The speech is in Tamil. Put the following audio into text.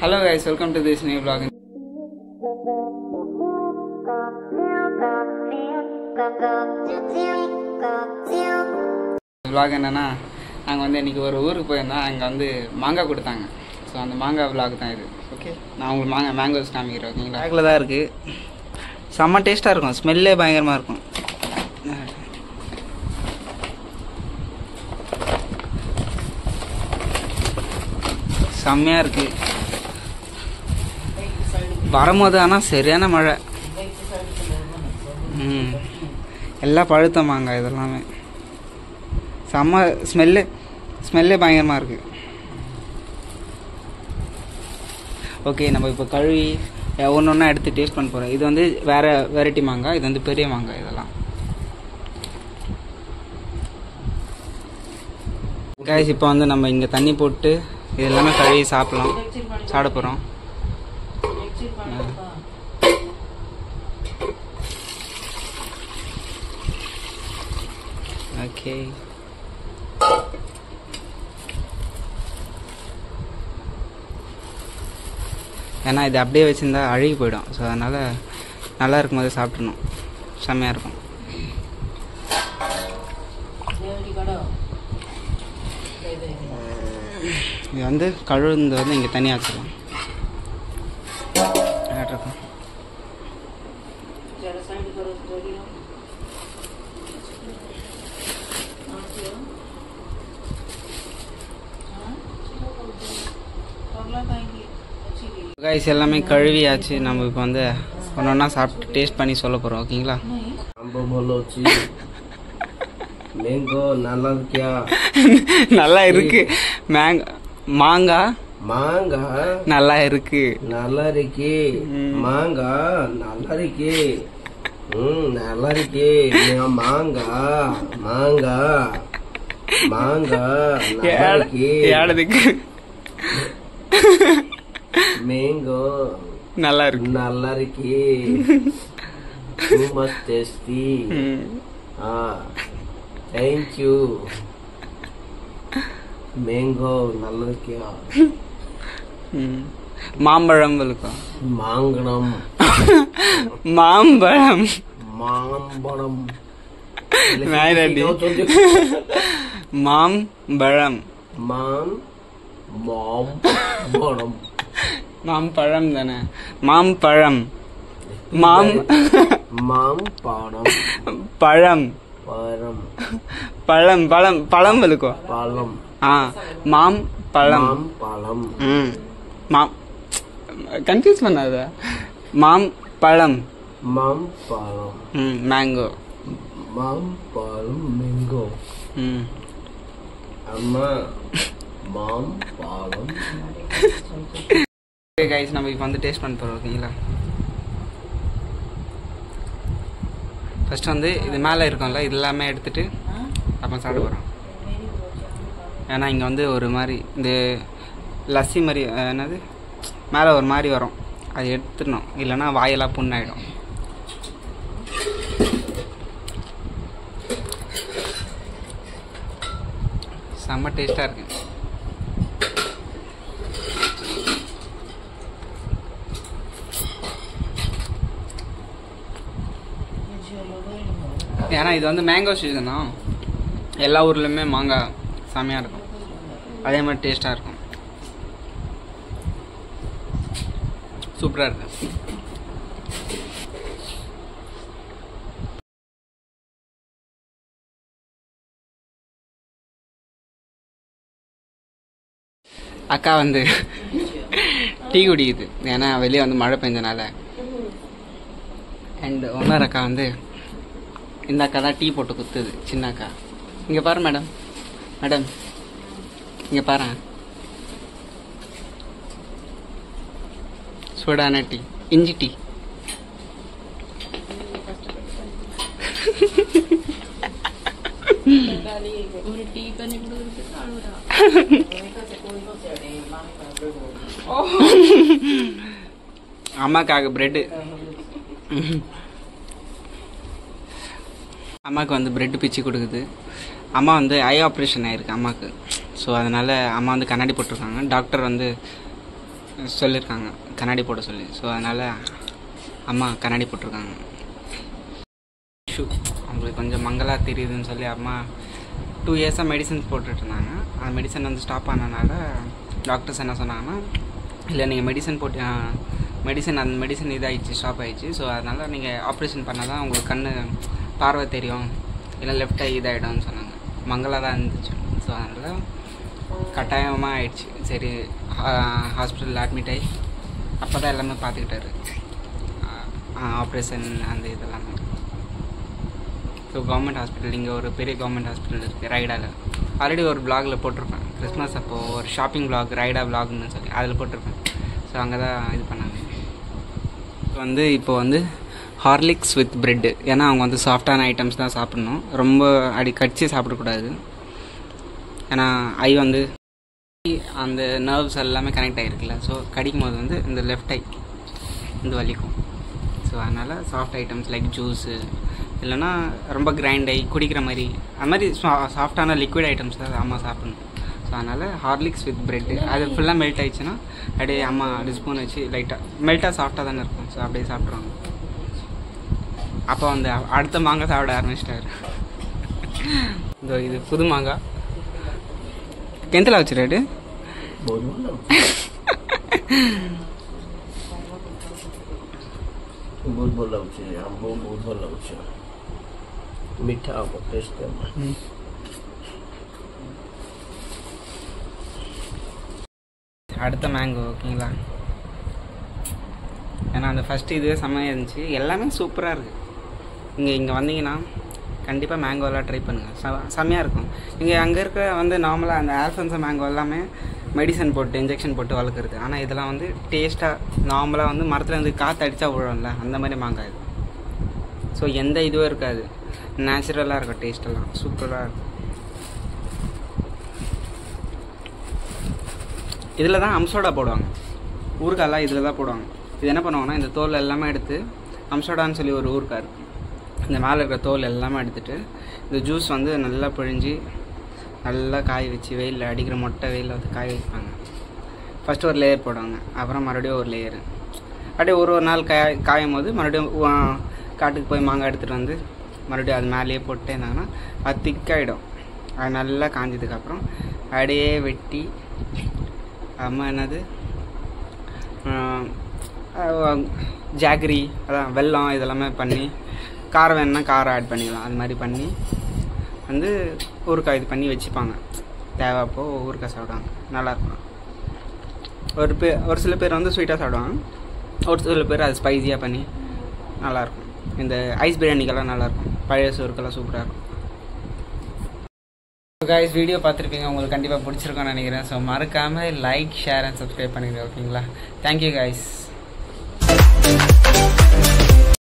Hello guys, welcome to this new vlog. vlog என்னன்னா நாங்க வந்து இன்னைக்கு ஒரு ஊருக்கு போயிருந்தோம். அங்க வந்து மாங்காய் கொடுத்தாங்க. ஸோ அந்த மாங்காய் vlog தான் இது. ஓகே, நான் உங்களுக்கு மேங்கோஸ் காமிக்கிறேன். ஓகேங்களா? பேக்கில் தான் இருக்கு. செம்ம டேஸ்ட்டாக இருக்கும். ஸ்மெல்லே பயங்கரமாக இருக்கும். செம்மையாக இருக்கு. வரும்போது ஆனால் சரியான மழை. எல்லாம் பழுத்த மாங்காய் இதெல்லாமே. செம்ம ஸ்மெல்லே பயங்கரமாக இருக்கு. ஓகே, நம்ம இப்போ கழுவி ஒன்று ஒன்றா எடுத்து டேஸ்ட் பண்ண போகிறோம். இது வந்து வேறு வெரைட்டி மாங்காய், இது வந்து பெரிய மாங்காய். இதெல்லாம் கைஸ் இப்போ வந்து நம்ம இங்கே தண்ணி போட்டு இது எல்லாமே கழுவி சாப்பிட போகிறோம். ஓகே, ஏன்னா இது அப்படியே வச்சுருந்தா அழுகி போயிடும். ஸோ அதனால் நல்லா இருக்கும் போது சாப்பிட்றணும். செம்மையாக இருக்கும். இது வந்து கழுவுந்து வந்து இங்கே தனியாக வச்சுருவோம். இருக்கும் கைஸ் எல்லாமே கழுவியாச்சு. நம்ம இப்போ வந்து ஒன்று ஒன்றா சாப்பிட்டு டேஸ்ட் பண்ணி சொல்ல போகிறோம். ஓகேங்களா? மேங்கோ நல்லா இருக்கியா? நல்லா இருக்கு. மாங்காய் நல்லா இருக்கு. நல்லா இருக்கு. மாங்காய் நல்லா இருக்கு. நல்லா இருக்கு. மாங்காய் மேங்கோ நல்லா இருக்கு. நல்லா இருக்கு. Too much tasty. Thank you. Mango நல்லா இருக்கியா? மாம்பழம் இருக்கும். மாம்பழம் மாம்பழம் மாம்பழம் மாம்பழம் மாம்பழம் மாம்பழம் தானே? மாம்பழம் மாம்பழம் பழம் பழம் பழம் பழம் இருக்கும். பழம் மாம் பழம் பழம் கன்ஃபியூஸ் பண்ணாத. மாம் பழம் மேங்கோ மேங்கோ அம்மா மாம்பழம். ஓகே கைஸ், நம்ம இப்போ வந்து டேஸ்ட் பண்ண போகிறோம். ஓகேங்களா? ஃபர்ஸ்ட் வந்து இது மேலே இருக்கும்ல, இது எல்லாமே எடுத்துட்டு அப்புறம் சாப்பிட போகிறோம். ஏன்னா இங்கே வந்து ஒரு மாதிரி இந்த லஸ்ஸி மாதிரி என்னது மேலே ஒரு மாதிரி வரும், அது எடுத்துடணும். இல்லைன்னா வாயெல்லாம் புண்ணாயிடும். செம்ம டேஸ்ட்டாக இருக்கு. ஏன்னா இது வந்து மேங்கோ சீசன் தான். எல்லா ஊர்லேயுமே மாங்காய் செம்மையாக இருக்கும். அதே மாதிரி டேஸ்ட்டாக இருக்கும். சூப்பராக இருக்கு. அக்கா வந்து டீ குடிக்குது. ஏன்னா வெளியே வந்து மழை பெஞ்சனால. அண்ட் ஒன்னர் அக்கா வந்து இந்த அக்கா தான் டீ போட்டு குத்துது. சின்ன அக்கா இங்கே பாரு மேடம், இங்கே பாரு. சூடான டீ, இஞ்சி டீ. அம்மாக்காக பிரெட்டு. அம்மாவுக்கு வந்து பிரெட்டு பிச்சு கொடுக்குது. அம்மா வந்து ஐ ஆப்ரேஷன் ஆகிருக்கு அம்மாவுக்கு. ஸோ அதனால் அம்மா வந்து கண்ணாடி போட்டிருக்காங்க. டாக்டர் வந்து சொல்லியிருக்காங்க கண்ணாடி போட சொல்லி. ஸோ அதனால் அம்மா கண்ணாடி போட்டிருக்காங்க. ஷூ அவங்களுக்கு கொஞ்சம் மங்கலாக தெரியுதுன்னு சொல்லி அம்மா 2 இயர்ஸாக மெடிசன்ஸ் போட்டுட்டு இருந்தாங்க. அந்த மெடிசன் வந்து ஸ்டாப் ஆனதுனால டாக்டர்ஸ் என்ன சொன்னாங்கன்னா, இல்லை நீங்கள் அந்த மெடிசன் இதாகிடுச்சு, ஸ்டாப் ஆகிடுச்சு. ஸோ அதனால் நீங்கள் ஆப்ரேஷன் பண்ணால் தான் உங்களுக்கு கண் பார்வை தெரியும், இல்லை லெஃப்ட் ஐ இதாகிடும்னு சொன்னாங்க. மங்கலாக தான் இருந்துச்சு. ஸோ அதனால் கட்டாயமாக ஆயிடுச்சு. சரி ஹாஸ்பிட்டலில் அட்மிட் ஆகி அப்போ தான் எல்லாமே பார்த்துக்கிட்டாரு, ஆப்ரேஷன் அந்த இதெல்லாமே. ஸோ கவர்மெண்ட் ஹாஸ்பிட்டல், இங்கே ஒரு பெரிய கவர்மெண்ட் ஹாஸ்பிட்டல் இருக்குது ரைடாவில். ஆல்ரெடி ஒரு வ்ளாகில் போட்டிருப்பேன், கிறிஸ்மஸ் அப்போது ஒரு ஷாப்பிங் வ்ளாக், ரைடா வ்ளாக்னு சொல்லி அதில் போட்டிருப்பேன். ஸோ அங்கே தான் இது பண்ணாங்க. இப்போ வந்து ஹார்லிக்ஸ் வித் பிரெட்டு. ஏன்னா அவங்க வந்து சாஃப்டான ஐட்டம்ஸ் தான் சாப்பிட்ணும், ரொம்ப கடிச்சு சாப்பிடக்கூடாது. ஏன்னா ஐ வந்து அந்த நர்வ்ஸ் எல்லாமே கனெக்ட் ஆகிருக்குல்ல. ஸோ கடிக்கும் போது வந்து இந்த லெஃப்ட் ஐ வந்து வலிக்கும். ஸோ அதனால் சாஃப்ட் ஐட்டம்ஸ் லைக் ஜூஸு, இல்லைன்னா ரொம்ப கிரைண்ட் ஆகி குடிக்கிற மாதிரி அது மாதிரி சாஃப்டான லிக்விட் ஐட்டம்ஸ் தான் அம்மா சாப்பிடணும். ஸோ அதனால் ஹார்லிக்ஸ் வித் பிரெட்டு அது ஃபுல்லாக மெல்ட் ஆகிடுச்சுன்னா அப்படியே அம்மா ஸ்பூன் வச்சு லைட்டாக மெல்ட்டாக சாஃப்டாக தானே இருக்கும். ஸோ அப்படியே சாப்பிட்ருவாங்க. அப்போ வந்து அடுத்த மாங்காய் சாப்பிட ஆரம்பிச்சிட்டாரு. இது புது மாங்காய் கிணத்துல வச்சு ரேட்டு बहुत ଭଲ ଲାଗୁଛି, ଆମ୍ବ ବହୁତ ଭଲ ଲାଗୁଛି, ମିଠା ଆମ୍ବ ଟେଷ୍ଟ। அடுத்த மேங்கோ ஓகேங்களா? ஏன்னா அந்த ஃபஸ்ட்டு இதுவே செம்மையாக இருந்துச்சு, எல்லாமே சூப்பராக இருக்குது. இங்கே வந்தீங்கன்னா கண்டிப்பாக மேங்கோலாம் ட்ரை பண்ணுங்கள், செம்மையாக இருக்கும். இங்கே அங்கே இருக்க வந்து நார்மலாக அந்த ஆல்ஃபன்ஸோ மேங்கோ எல்லாமே மெடிசன் போட்டு இன்ஜெக்ஷன் போட்டு வளர்க்குறது. ஆனால் இதெல்லாம் வந்து டேஸ்ட்டாக நார்மலாக வந்து மரத்தில் வந்து காற்று அடித்தா விழும்ல, அந்த மாதிரி மாங்காய் இது. ஸோ எந்த இதுவும் இருக்காது, நேச்சுரலாக இருக்கும், டேஸ்ட்டெல்லாம் சூப்பராக இருக்கும். இதில் தான் அம்சோடா போடுவாங்க, ஊறுகாயெல்லாம் இதில் தான் போடுவாங்க. இது என்ன பண்ணுவாங்கன்னா, இந்த தோல் எல்லாமே எடுத்து அம்சோடான்னு சொல்லி ஒரு ஊறுகாய் இருக்குது, இந்த மேலே இருக்கிற தோல் எல்லாமே எடுத்துகிட்டு இந்த ஜூஸ் வந்து நல்லா பிழிஞ்சு நல்லா காய வச்சு வெயிலில் அடிக்கிற மொட்டை வெயிலில் வந்து காய வைப்பாங்க. ஃபஸ்ட்டு ஒரு லேயர் போடுவாங்க, அப்புறம் மறுபடியும் ஒரு லேயரு, அப்படியே ஒரு நாள் காயும் போது மறுபடியும் காட்டுக்கு போய் மாங்காய் எடுத்துகிட்டு வந்து மறுபடியும் அது மேலேயே போட்டு இருந்தாங்கன்னா அது திக்காகிடும். அது நல்லா காஞ்சதுக்கப்புறம் அப்படியே வெட்டி அம்மா என்னது ஜாகரி, அதான் வெல்லம் இதெல்லாமே பண்ணி காரம் வேணுன்னா காரம் ஆட் பண்ணிக்கலாம். அது மாதிரி பண்ணி வந்து ஊறுகாய் இது பண்ணி வச்சுப்பாங்க, தேவைப்போ ஊறுகாய் சாப்பிடுவாங்க, நல்லாயிருக்கும். ஒரு சில பேர் வந்து ஸ்வீட்டாக சாப்பிடுவாங்க, ஒரு சில பேர் அது ஸ்பைஸியாக பண்ணி நல்லாயிருக்கும். இந்த ஐஸ் பிரியாணிக்கெல்லாம் நல்லாயிருக்கும், பழைய சோறுக்கெல்லாம் சூப்பராக இருக்கும். கைஸ் வீடியோ பார்த்துருப்பீங்க, உங்களுக்கு கண்டிப்பாக பிடிச்சிருக்கோன்னு நினைக்கிறேன். ஸோ மறக்காமல் லைக், ஷேர் அண்ட் சப்ஸ்கிரைப் பண்ணிடுங்க, ஓகேங்களா? Thank you guys.